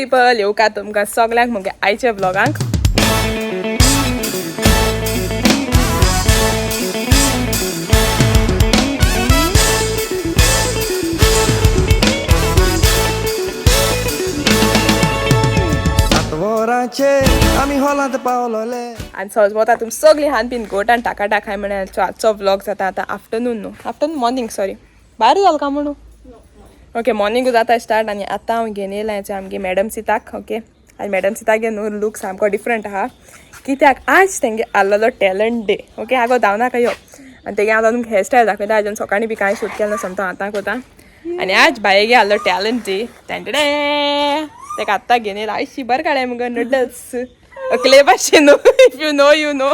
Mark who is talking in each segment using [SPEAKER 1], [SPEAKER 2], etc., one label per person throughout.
[SPEAKER 1] People येवका तुमकां सगल्यांक मुगे आयच्या ब्लॉगांक
[SPEAKER 2] आम्ही हॉलांत पावलोले
[SPEAKER 1] आणि सहज तुम सगळी हान पिन गोट आणि टाका टाकाय म्हणे आजचो व्लॉग जाता आता आफ्टरनून न्हू आफ्टरनून मॉर्निंग सॉरी बारा जाल का म्हणू ओके मॉर्निंग जाता स्टार्ट आणि आतां हांव घेवन येयलां आमगे मॅडम सिताक ओके आनी मॅडम सितागे न्हू लूक सामको डिफरंट आहा कित्याक आज तेंगे आल्हलो टॅलंट डे ओके आगो धांवनाका यो आनी तेगे हांव तुमकां हेअरस्टायल दाखयता आजून सकाळीं बी कांय शूट केलें ना समतो आतां कोता आनी आज बायेगे आल्हलो टॅलंट डे तेंटडे तेका आत्तां घेवन येयला आयशी बरें काडय मुगो नूडल्स क्ले भाशेन न्हू if you know you know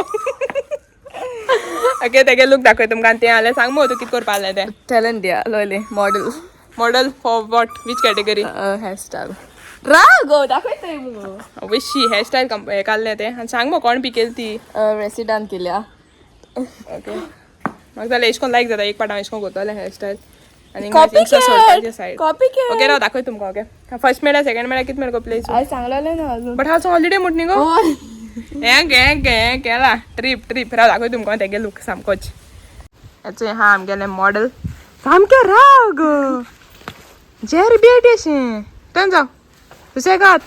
[SPEAKER 1] okay तेगे लूक दाखय तुमकां आनी तें जाल्यार सांग मगो तूं कितें करपा आहलें तें
[SPEAKER 3] टॅलंट डे आलोले model
[SPEAKER 1] model for what which category
[SPEAKER 3] hairstyle रागो दाखयताय मुगो
[SPEAKER 1] विशी हेअरस्टायल हे काडलें तें आनी सांग मगो कोण बी केली ती
[SPEAKER 3] रेसिडान केल्या
[SPEAKER 1] ओके म्हाका जाल्यार एशकोन लायक जाता एक पाट हांव एशकोन करतलें हेअरस्टायल आनी सायड
[SPEAKER 3] कॉपी
[SPEAKER 1] ओके राव दाखय तुमकां ओके फर्स्ट मेळ्ळ्यार सेकंड मेळ्ळ्यार कितें मेळ्ळो प्लेस
[SPEAKER 3] आज सांगलेलें ना अजून
[SPEAKER 1] बट हांव हॉलिडे म्हूट न्ही गो हें केला ट्रीप राव दाखय तुमकां तेगे लूक सामकोच हेचो हा आमगेलें मॉडल सामकें राव गो जेर बेट अशें थंय जाव सुसेगाद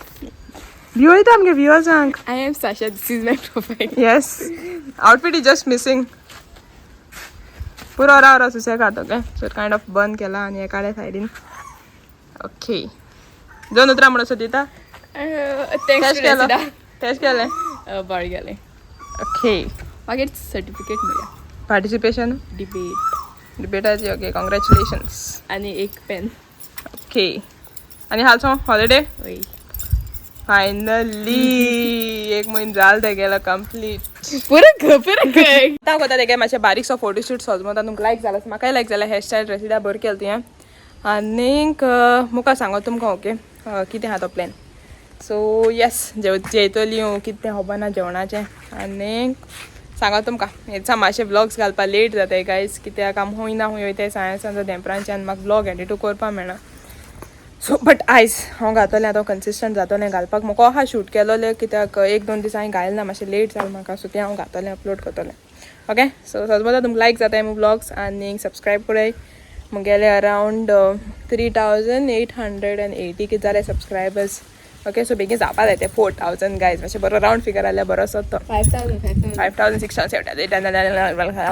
[SPEAKER 1] भियो येता आमगे व्ह्युअर्सांक
[SPEAKER 3] I am Sasha this is my profile
[SPEAKER 1] yes outfit is just missing पुरो राव सुसेगाद ओके सो कायंड ऑफ बंद केला आनी हे काडे सायडीन ओके 2 उतरां म्हणून सो दिता टेस्ट केलें
[SPEAKER 3] बरें गेलें
[SPEAKER 1] ओके
[SPEAKER 3] मागीर सर्टिफिकेट मेळ्ळा
[SPEAKER 1] पार्टिसिपेशन डिबेटाची ओके कॉंग्रॅच्युलेशन्स
[SPEAKER 3] आनी एक पेन
[SPEAKER 1] ओके आनी हालचो हॉलिडे
[SPEAKER 3] वय
[SPEAKER 1] फायनली एक म्हयनो जाल ते गेलो कंप्लीट
[SPEAKER 3] पुरो
[SPEAKER 1] आतां कोता तेगे मातशें बारीकसो फोटोशूट सोजमोता तुमकां लायक जाला म्हाकाय लायक जाला हेअरस्टायल ड्रेसिदा बरें केलें तुवें आनीक मुखार सांगो तुमकां ओके कितें आहा तो प्लॅन सो येस जेयतली कितें खबर ना जेवणाचें आनीक सांगो तुमकां हेच मातशें व्लॉग्स घालपा लेट जाताय गायज कित्याक आम हूंय ना हूंय वयताय सायन्सांचो देंपरांचे आनी म्हाका व्लॉग एडिटू करपा मेळना सो बट आयज हांव घातलें आतां कन्सिस्टंट जातलें घालपाक म्हाका आहा शूट केलोलें कित्याक 1-2 दीस हांवें घायल ना मातशें लेट जालें म्हाका सो तें हांव घातलें अपलोड करतलें ओके सो समजा तुमकां लायक जाताय मग व्लॉग्स आनी सबस्क्रायब कराय मुगेले अरावंड 3880 कितें जाले सबस्क्रायबर्स ओके सो बेगीन जावपा जाय ते 4000 गायज मातशें बरो रावंड फिगर आसल्यार बरो असो तो 5678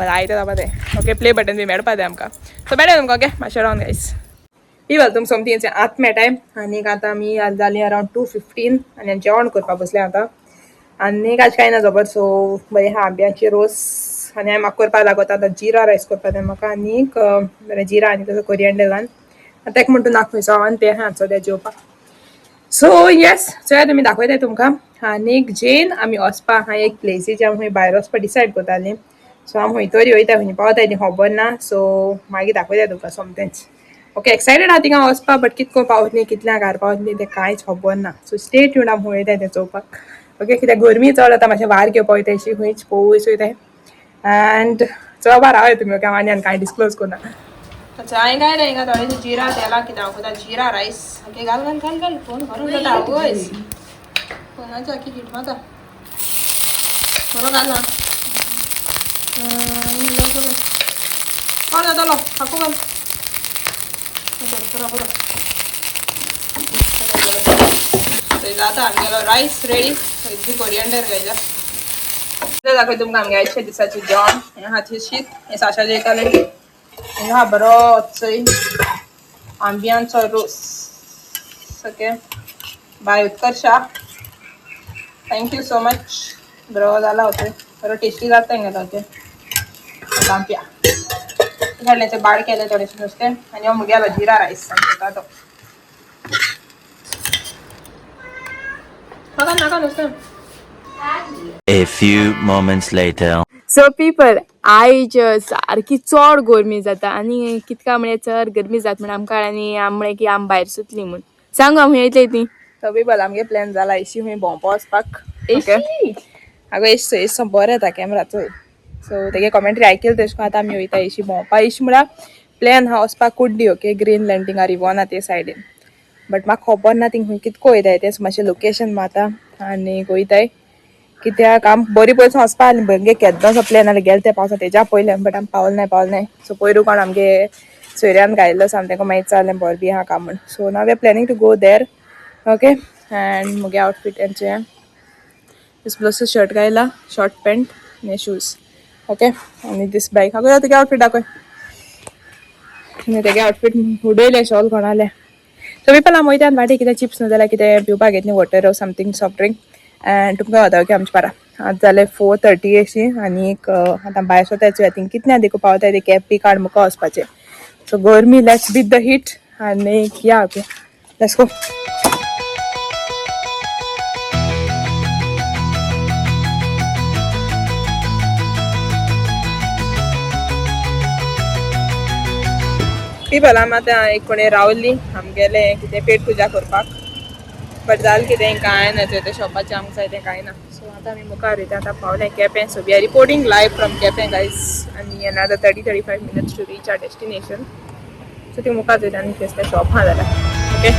[SPEAKER 1] आयते जावपा जाय ओके प्ले बटन बी मेळपा जाय आमकां सो मेळ्ळें तुमकां ओके मातशें रावन गायज इवल तुमकां सोमतींचे आत मेळटाय आनीक आतां आमी जालीं अरावंड 2:15 आनी जेवण करपा बसलें आतां आनीक आज कांय ना जबर सो बरें आहा आंब्याची रोस आनी हांवें म्हाका करपा लागोता आतां जिरा रायस करपा जाय म्हाका आनीक बरें जिरा आनी तसो कोरियंडर घालून तेका म्हणटा नाक खंयचो आनी तें आहा सो तें जेवपाक सो येस चोया तुमी दाखयताय तुमकां आनीक जेन आमी वचपा आहा एक प्लेसीचे हांव खंय भायर वचपा डिसायड करतालीं सो हांव खंय तरी वयता खंय पावताय ती खबर ना सो मागीर दाखयताय तुमकां सोमतेंच ओके एक्सायटेड आहा थिंगा वचपा बट कितको पावतली कितल्या घार पावतली तें कांयच खबर ना सो स्टे ट्यून्ड हांव खंय वयताय तें चोवपाक ओके कित्याक गरमी चड जाता मातशें भायर घेवपा वयताय अशी खंयच पळोवूच वयताय एंड चोवपा रावय तुमी ओके हांव आनी कांय डिस्क्लोज करना अच्छा हांवें काय ना हिंगा थोडेशें जिरा तेला कितें हांव करता जिरा रायस ओके घाल फोन भरून जाता आवयस फोनाची आखी हीट माता बरो घाल कोण जातालो हाकू घाल जाता आमगेलो रायस रेडी इतली कोरियंडर घायला दाखय तुमकां आमगे आयच्या दिसाची जेवण हें हाची शीत हें साशा जेयतालें हिंगा बरो चोय आंब्यांचो रोस okay bye Utkarsha thank you so much बरो जाला ओके बरो टेस्टी जाता हिंगा ओके आंब्या घालण्याचे बाड केले थोडेशे नुस्तें आनी हो मुगेलो जिरा रायस सांगता तो नाका नुस्तें
[SPEAKER 4] A few moments later.
[SPEAKER 3] So people आयज सारकी चड गरमी जाता आनी कितका म्हळ्यार चड गरमी जाता म्हण आमकां आनी म्हळें की आमी भायर सुतली म्हूण सांग हांव येतली ती
[SPEAKER 1] सो पीपल आमगे प्लॅन जाला एशी खंय भोंवपा वचपाक ओके आगो एश बरें येता कॅमेराचो सो तेगे कॉमेंट्री आयकली तेश कोन आतां आमी वयता एशी भोंवपा एशी म्हळ्यार प्लॅन आहा वचपाक कुड्डी ओके ग्रीन लँडिंग रिवॉन आहा ते सायडीन बट म्हाका खबर ना थिंग खंय कितको वयताय तें मातशें लोकेशन माता आनी वयताय कित्याक आम बरी पयसून वचपा आनी भुरगे केद्दाचो प्लॅन आल्या गेले ते पावसा तेज्या पयलें बट आम पावल नाय सो पयरू कोण आमगे सोयऱ्यान घायल्लो साम तेंका माहीत जालें बर बी आहा काय म्हण so now we are planning to go there okay and मुगे आउटफीट तेंचे दिस ब्लूज शर्ट घायला शॉर्ट पॅन्ट आनी शूज ओके आनी दिस बायक हांव तुगे आउटफीट दाखय तेगे आउटफीट उडयले शॉल कोणाले सो पीपल आम वयता वाटे कितें चिप्स न्हू जाल्यार कितें पिवपाक घेतली water something soft drink and तुमकां वता ओके आमचे पारा आतां जालें 4:30 अशी आनी एक आतां भायर स्वताची आय थिंक कितल्या देखून पावता ते कॅब बी काड मुका वचपाचें सो गर्मी लेट्स बीट द हीट आनी या ओके लेट्स गो पीपल आम आतां एक कोणें रावली आमगेले कितें पेट पुजा करपाक बट जालें कितें कांय ना तें शॉपाचें आमकां जाय तें कांय ना सो आतां आमी मुखार वयता आतां पावलें Quepem so we are reporting live from Quepem guys आनी another 30-35 minutes to reach our destination so ती मुखार वयता आनी तें शॉप आहा जाल्यार ओके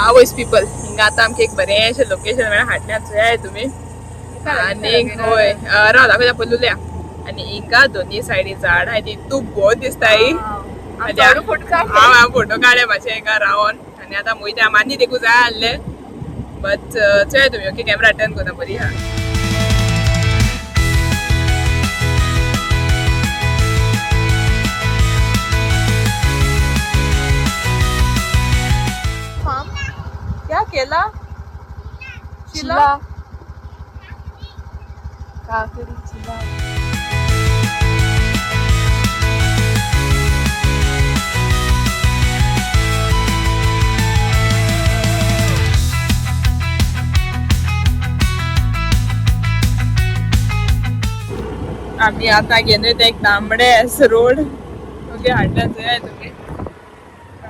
[SPEAKER 1] आवयस पीपल हिंगा आतां आमकां एक बरेंशें लोकेशन म्हळ्यार हाडण्यात जाय तुमी आनी होय राव दाखयता पयलुल्या आनी हिंगा दोनी सायडी झाड आहाय ती तूं बोर दिसताय हांव फोटो काडले मातशें हिंगा रावन आनी आतां वयता आनी देखून जाय आहले बट चोय तुमी ओके कॅमेरा टर्न करता बरी आहा क्या केला चिला काकडी चिला आम्ही आता गेलोय ते एक तांबडेस रोड ओके हाडल्यात जाय तुमी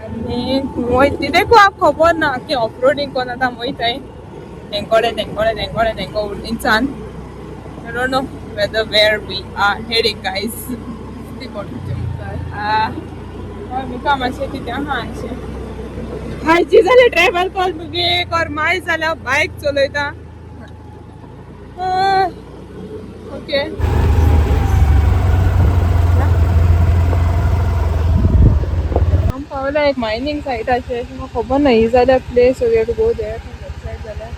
[SPEAKER 1] आनी वयता देखून आमकां खबर ना की ऑफ रोडिंग कोण आतां वयताय तेंको इंसान I don't know where we are heading guys मुखार मातशें कितें आहा हांगचें हायची जाल्यार ट्रॅव्हल कॉल मुगे और माय जाल्यार बायक चलयता ओके पावला एक मायनिंग सायट अशें म्हाका खबर ना ही जाल्यार place we have to go there website जाल्यार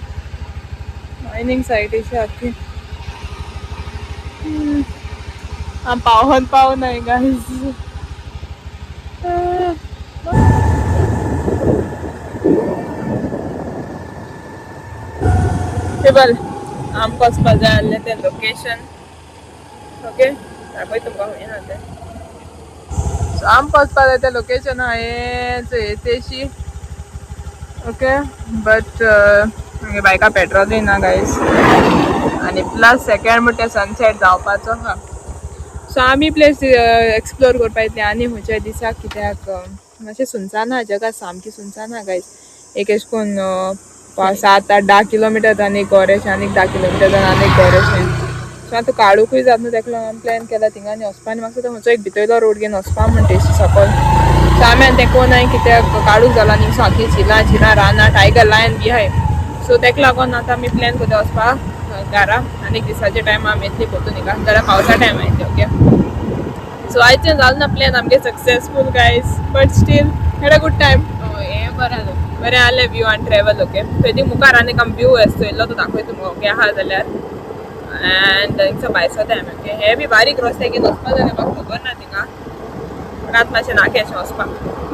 [SPEAKER 1] मायनिंग सायट अशी आख्खी हांव पावनाय गायज टेबल आमकां वचपाक जाय आहलें तें लोकेशन ओके दाखय तुमकां खंय आहा तें सो आमकां वचपाक जाय तें लोकेशन हांवें येतेशी ओके बट आमगे बायका पेट्रोलूय ना गायज आनी प्लस सेकेंड म्हणटा सनसेट जावपाचो आहा सो आमी प्लेस एक्सप्लोर करपा येतली आनी खंयच्या दिसाक कित्याक मातशें सुनसान आहा जगा सामकी सुनसान आहा गायज एक एश कोन्न 7-8-10 किलोमिटर आनी एक गोरेशें आनी 10 किलोमिटर आनी एक गोरेशें सो आतां काडूकूय जाता न्हू तेका लागून प्लॅन केला थिंगा आनी वचपा आनी म्हाका खंयचो एक भितरलो रोड घेवन वचपा म्हणटा तेशी सकयल सो आमी तें कोनाय कित्याक काडूक जाला न्ही सामकी चिलां रानां टायगर लायन बी आहाय सो तेका लागून आतां आमी प्लॅन करता वचपाक घरा आनी एक दिसाचे टायम आमी येतली पोतून हिंगा जाल्यार पावसा टायम येतली ओके सो आयचें जालें ना प्लॅन आमगे successful guys but still had a good time हें बरें आहलें व्यू आनी ट्रॅवल ओके थंय ती मुखार आनीक आमी व्यू येयलो तो दाखय तुमकां ओके आहा जाल्यार एंड थिंगसर भायर टायम ओके हे बी बारीक रस्ते घेवन वचपा जाल्यार म्हाका खबर ना थिंगा पूण आतां मातशें नाका अशें वचपाक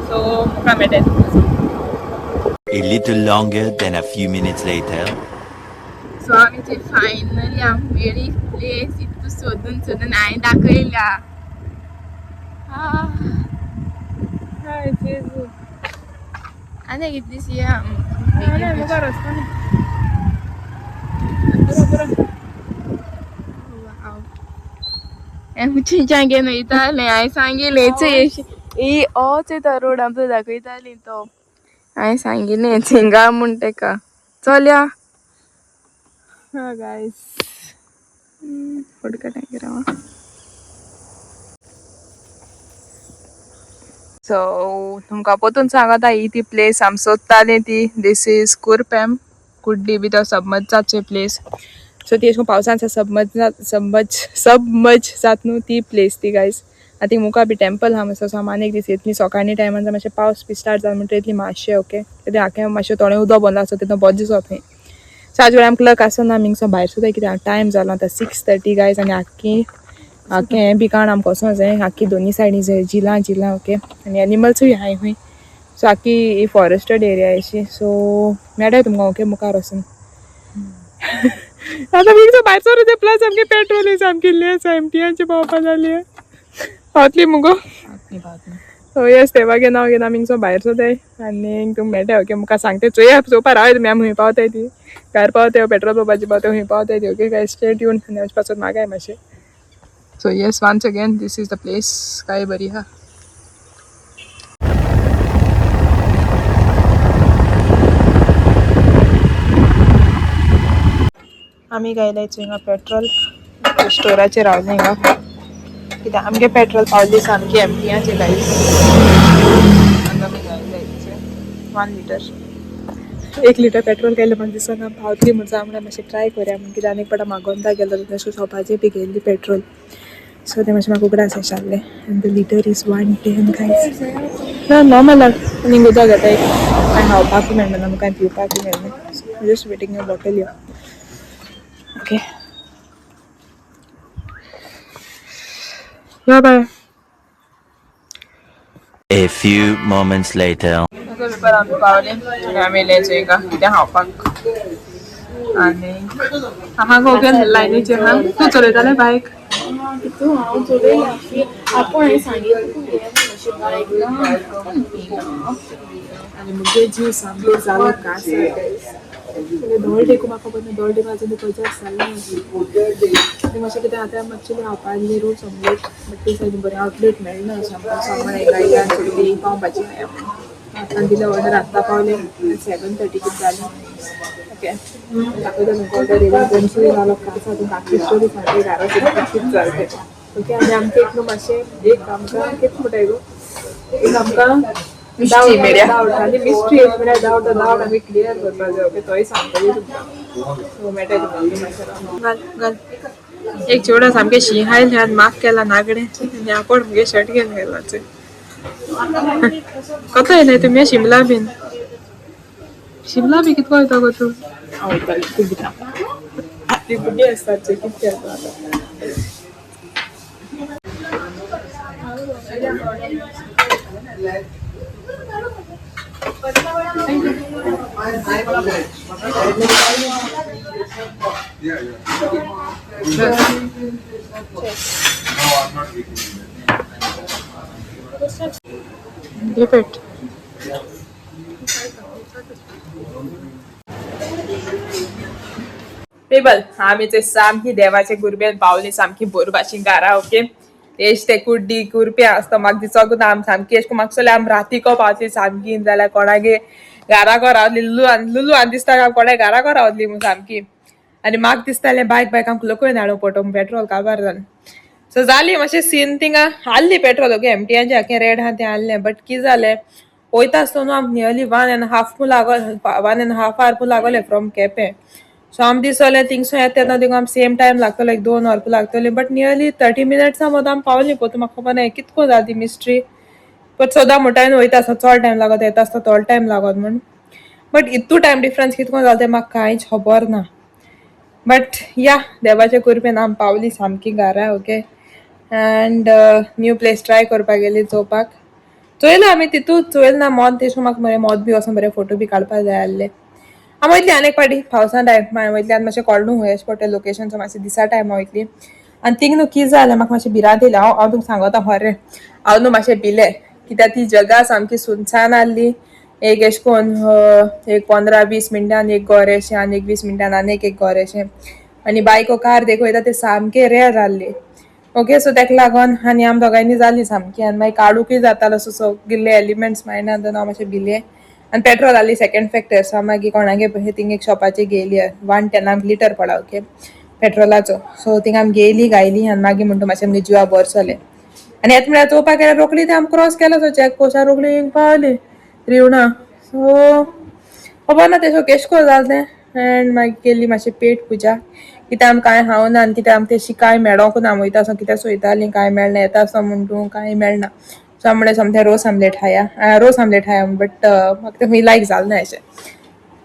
[SPEAKER 1] सो मुखार मेळटा
[SPEAKER 4] A little longer than a few minutes later.
[SPEAKER 3] So आमची फायनली आमगेली प्लेस इतू सोदून हांवें दाखयल्या
[SPEAKER 1] हाय जेजू
[SPEAKER 3] आनी कितें दिसया
[SPEAKER 1] मुखार वचपा न्ही
[SPEAKER 3] सांगेन वयतालें हांवें सांगिल्लें ही होच येता रोड आमचो दाखयताली तो हांवें सांगिल्लें थिंगा म्हूण तेका चलया गायस फुडका टायगर रावा सो तुमकां पोतून सांगता ही ती प्लेस आमी सोदताली ती दीस इज कुर्पेम कुड्डी भितर सबमर्ज जावचे प्लेस सो ती अशें पावसान सबमर्ज जात न्हू ती प्लेस ती गायज आनी ती मुखार बी टेंपल आहा मातसो सो आनीक दीस येतली सकाळी टायमान मातशें पावस बी स्टार्ट जाता म्हणटा येतली मातशें ओके कित्याक हांवें मातशें थोडें उदक बंद आसा तितून बोज दिसप न्ही सो आज वेळ आमकां लक आसना आमी हिंगसर भायर सुद्दां कित्याक टायम जालो आतां 6:30 गायज आनी आख्खें हें बी काण आमकां वचों जाय आख्खी दोनी सायडी जाय जिलां ओके आनी एनिमल्सूय हाय खूंय सो आख्खी फॉरेस्टेड एरिया अशी सो मेळटाय तुमकां ओके मुखार वचून आतां मी भायर सर ते प्लस सामकी पेट्रोल सामकी लेस एमटीआरची पावपा जाली पावतली मुगो सो येस तेव्हा घेवन हांव घेवन आमी हिंगसर भायर सोदाय आनी तुमकां मेळटाय ओके मुखार सांगते चोया चोवपा रावय तुमी आमी हूंय पावताय ती भायर पावताय पेट्रोल पंपाची पावताय हूंय पावताय ती ओके काय स्टेट येवन आनी वचपाचो मागाय मातशें so yes once again this is the place काय बरी हा आमी गायलाय हिंगा पेट्रोल स्टोराचेर रावले हिंगा कित्याक आमगे पेट्रोल पावली सामकी एमटीआचे गायज आमी गायलाय 1 लिटर 1 लिटर पेट्रोल गेलें म्हाका दिसना पावतली म्हण सांगलें मातशें ट्राय करया म्हण कित्याक आनीक पडा मागोंदा गेलो तशें शॉपाचेर बी गेल्ली पेट्रोल सो तें मातशें म्हाका उगडास आशिल्लें आनी द लिटर इज 110 गायज ना नॉर्मल आनीक उदक घेता एक कांय खावपाकूय मेळना आमकां कांय पिवपाकूय मेळना जस्ट वेटींग अ बॉटल यो ओके या bye
[SPEAKER 4] A few moments later.
[SPEAKER 1] Paper आमी पावले आनी आमी येयले हिंगा कितें खावपाक आनी हांगा गोगन लायनीचेर आहा तूं चलयतालें बायक
[SPEAKER 3] हांव चलयलां आपूण हांवें सांगिल्लें
[SPEAKER 1] आनी मुगे जीव सामको जालो कास दोळ देखून म्हाका खबर ना दोळ देखून आजून खंयच्या जालें आनी मातशें कितें आतां मातशें खावपा आसली रूच ऑमलेट बट ते सायडीन बरें आउटलेट मेळना सामको सामान गायलां सगळी पावपाची आतां दिलें ऑर्डर आतां पावलें 7:30 कितें जालें ओके दाखयता तुमकां ऑर्डर येयला दोनशे जालो कास तुमकां आख्खी स्टोरी सांगता घरा कितें जालें ओके आनी आमकां एक न्हू मातशें एक आमकां कितें म्हणटाय गो एक आमकां डावट आनी मिस्ट्री म्हळ्यार डावट आमी क्लियर करपाक जाय ओके तोय सांगतली तुमकां मेळटाय तुमकां घाल एक चेवडो सामकें शीं आयलें आनी माफ केला नागडें आनी आपूण मुगे शर्ट घेवन गेलो कतो येयले तुमी शिमला बी कितको वयता गो तूं ती बुड्डी आसता कितें आतां Repeat. पेबल आमी ते सामकी देवाचे गुरबेन पावली सामकी बोरबाची गारा ओके तेच ते कुड्डी कुरपे आसता म्हाका दिसोक ना आमी सामकी अशें म्हाका चले आमी रातीको पावतली सामकी जाल्यार कोणागे घाराको रावली लुलू आनी दिसता कोणा घाराको रावतली म्हूण सामकी आनी म्हाका दिसतालें बायक आमकां लोकूय हाडूं पडटो पेट्रोल काबार जालें सो जाली मातशें सीन थिंगा हाडली पेट्रोल ओके एमटीआरचें आख्खें रेड आहा तें हाडलें बट कितें जालें वयता आसतना आमकां नियरली 1.5 hour लागोलें फ्रॉम केपें सो आमी दिसोलें थिंगसो येता थिंगा आमी सेम टायम लागतलो लायक 2 hours लागतली बट नियरली 30 minutes मोद आमी पावली पळय म्हाका खबर ना कितको जाली ती मिस्ट्री बट सदां म्हणटा वयता आसता चड टायम लागत येता आसता चड टायम लागत म्हण बट इतू टायम डिफरन्स कितको जालें तें म्हाका कांयच खबर ना बट या देवाचे कृपेन आमी पावली सामकी घारा okay end new place try करपाक गेली चोवपाक चोयला आमी तितूच चोयल ना मोद तेशून म्हाका बरें मोद बी वचोन बरें फोटो बी काडपाक जाय आसले हांव वयतली आनी एक पाटी पावसा टायम वयतली आनी मातशें कळून खूंय अशें पडटा लोकेशन मातशें दिसा टायम वयतली आनी थिंग न्हू कितें जालें म्हाका मातशें भिरांत येयलें हांव तुमकां सांगता खरें हांव न्हू मातशें भिलें कित्याक ती जगा सामकी सुनसान आसली एक एशें कोन्न एक 15-20 मिनटान एक घर अशें आनी एक 20 मिनटान आनी एक घर अशें आनी बायको कार देखून वयता ते सामके रेअर आसली ओके सो तेका लागोन आनी आमी दोगांयनी जाली सामकी आनी मागीर काडूकय जातालो सो सगळे एलिमेंट्स मायना दोन हांव मातशें भिलें आनी पेट्रोल जाली सेकंड फॅक्टर सो हांव मागीर कोणागे थिंग एक शॉपाचेर गेली 110 लिटर पडा ओके पेट्रोलाचो सो थिंग आमी गेली गायली आनी मागीर म्हणटा मातशें आमगे जिवा बरें जालें आनी येता म्हळ्यार चोवपाक गेल्यार रोखडी ते आमी क्रॉस केलो सो चॅक पोस्टार रोखडी पावली रिवणा सो खबर ना तें केश को जालें तें एंड मागीर केली मातशें पेट पुजा कित्याक आमी कांय खावना आनी कित्याक आमी तेशी कांय मेळोंक ना वयता सो कित्याक सोयतालीं कांय मेळना येता सो म्हणटू कांय मेळना सो हांव म्हणलें समथें रोस आमलेट खाया बट म्हाका तें खंय लायक जालें ना अशें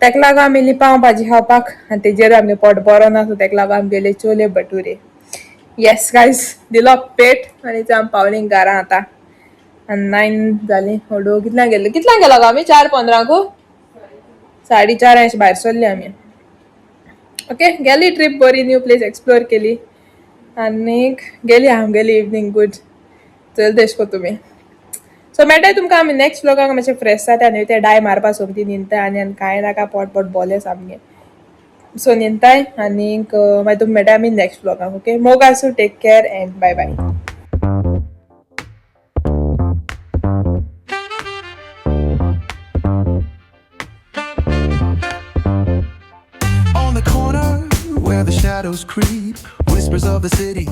[SPEAKER 1] तेका लागून आमी येयली पाव भाजी खावपाक आनी तेजेर आमगे पोट बरो ना सो तेका लागून आमी गेले चोले भटुरे येस गायज दिलो पेट आनी ते आमी पावलीं घरा आतां आनी 9 जालीं हळू कितल्यांक गेलो गो आमी 4:15 4:30 अशें भायर सरली आमी ओके गेली ट्रीप बरी न्यू प्लेस एक्सप्लोर केली आनीक गेली इवनिंग गूड चल तेश को तुमी सो मेळटाय तुमकां आमी नेक्स्ट व्लॉगाक मातशें फ्रेश जाता आनी ते डाय मारपा सोमती निंताय आनी कांय नाका पोट बोले सामकें सो निंताय आनीक मागीर तुमी मेळटाय आमी नेक्स्ट व्लॉगाक ओके मोग आसूं take care and bye bye
[SPEAKER 2] On the corner where the shadows creep, whispers of the city.